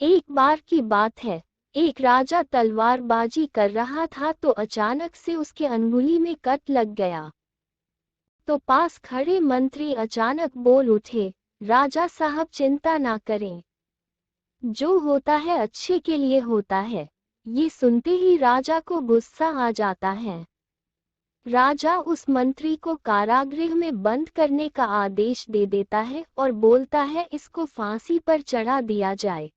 एक बार की बात है, एक राजा तलवारबाजी कर रहा था तो अचानक से उसके अंगुली में कट लग गया। तो पास खड़े मंत्री अचानक बोल उठे, राजा साहब चिंता ना करें, जो होता है अच्छे के लिए होता है। ये सुनते ही राजा को गुस्सा आ जाता है। राजा उस मंत्री को कारागृह में बंद करने का आदेश दे देता है और बोलता है इसको फांसी पर चढ़ा दिया जाए।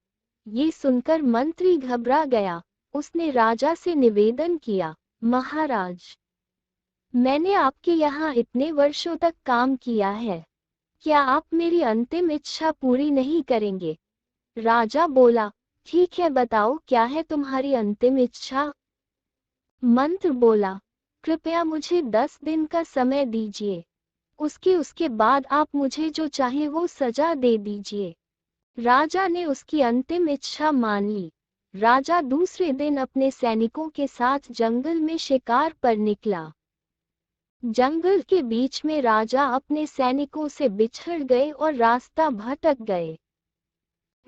ये सुनकर मंत्री घबरा गया। उसने राजा से निवेदन किया, महाराज, मैंने आपके यहाँ इतने वर्षों तक काम किया है, क्या आप मेरी अंतिम इच्छा पूरी नहीं करेंगे? राजा बोला, ठीक है, बताओ क्या है तुम्हारी अंतिम इच्छा? मंत्र बोला, कृपया मुझे 10 दिन का समय दीजिए, उसके बाद आप मुझे जो चाहे वो सजा दे दीजिए। राजा ने उसकी अंतिम इच्छा मान ली। राजा दूसरे दिन अपने सैनिकों के साथ जंगल में शिकार पर निकला। जंगल के बीच में राजा अपने सैनिकों से बिछड़ गए और रास्ता भटक गए।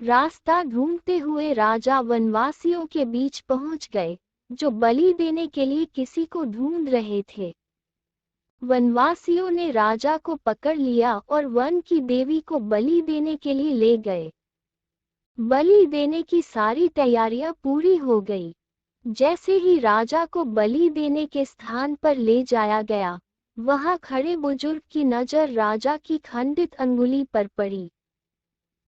रास्ता ढूंढते हुए राजा वनवासियों के बीच पहुंच गए, जो बलि देने के लिए किसी को ढूंढ रहे थे। वनवासियों ने राजा को पकड़ लिया और वन की देवी को बलि देने के लिए ले गए। बलि देने की सारी तैयारियां पूरी हो गई। जैसे ही राजा को बलि देने के स्थान पर ले जाया गया, वहां खड़े बुजुर्ग की नजर राजा की खंडित अंगुली पर पड़ी।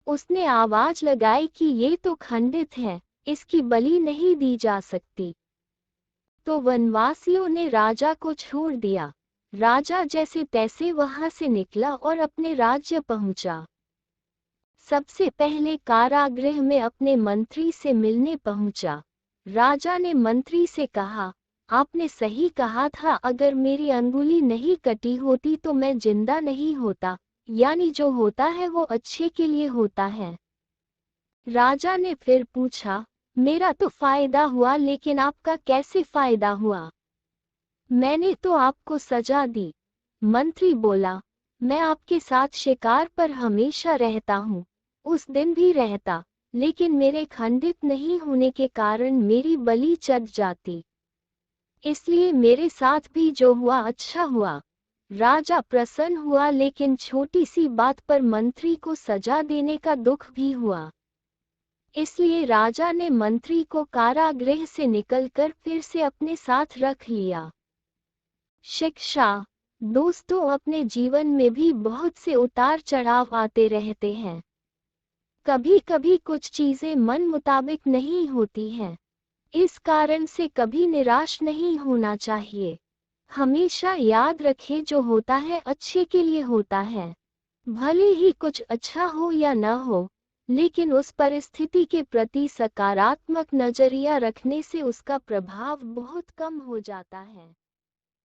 उसने आवाज लगाई कि ये तो खंडित है, इसकी बलि नहीं दी जा सकती। तो वनवासियों ने राजा को छोड़ दिया। राजा जैसे तैसे वहां से निकला और अपने राज्य पहुंचा। सबसे पहले कारागृह में अपने मंत्री से मिलने पहुंचा। राजा ने मंत्री से कहा, आपने सही कहा था, अगर मेरी अंगुली नहीं कटी होती तो मैं जिंदा नहीं होता, यानी जो होता है वो अच्छे के लिए होता है। राजा ने फिर पूछा, मेरा तो फायदा हुआ, लेकिन आपका कैसे फायदा हुआ? मैंने तो आपको सजा दी। मंत्री बोला, मैं आपके साथ शिकार पर हमेशा रहता हूँ, उस दिन भी रहता, लेकिन मेरे खंडित नहीं होने के कारण मेरी बलि चढ़ जाती, इसलिए मेरे साथ भी जो हुआ अच्छा हुआ। राजा प्रसन्न हुआ, लेकिन छोटी सी बात पर मंत्री को सजा देने का दुख भी हुआ। इसलिए राजा ने मंत्री को कारागृह से निकलकर फिर से अपने साथ रख लिया। शिक्षा। दोस्तों, अपने जीवन में भी बहुत से उतार चढ़ाव आते रहते हैं। कभी कभी कुछ चीजें मन मुताबिक नहीं होती हैं। इस कारण से कभी निराश नहीं होना चाहिए। हमेशा याद रखें, जो होता है अच्छे के लिए होता है। भले ही कुछ अच्छा हो या न हो, लेकिन उस परिस्थिति के प्रति सकारात्मक नजरिया रखने से उसका प्रभाव बहुत कम हो जाता है।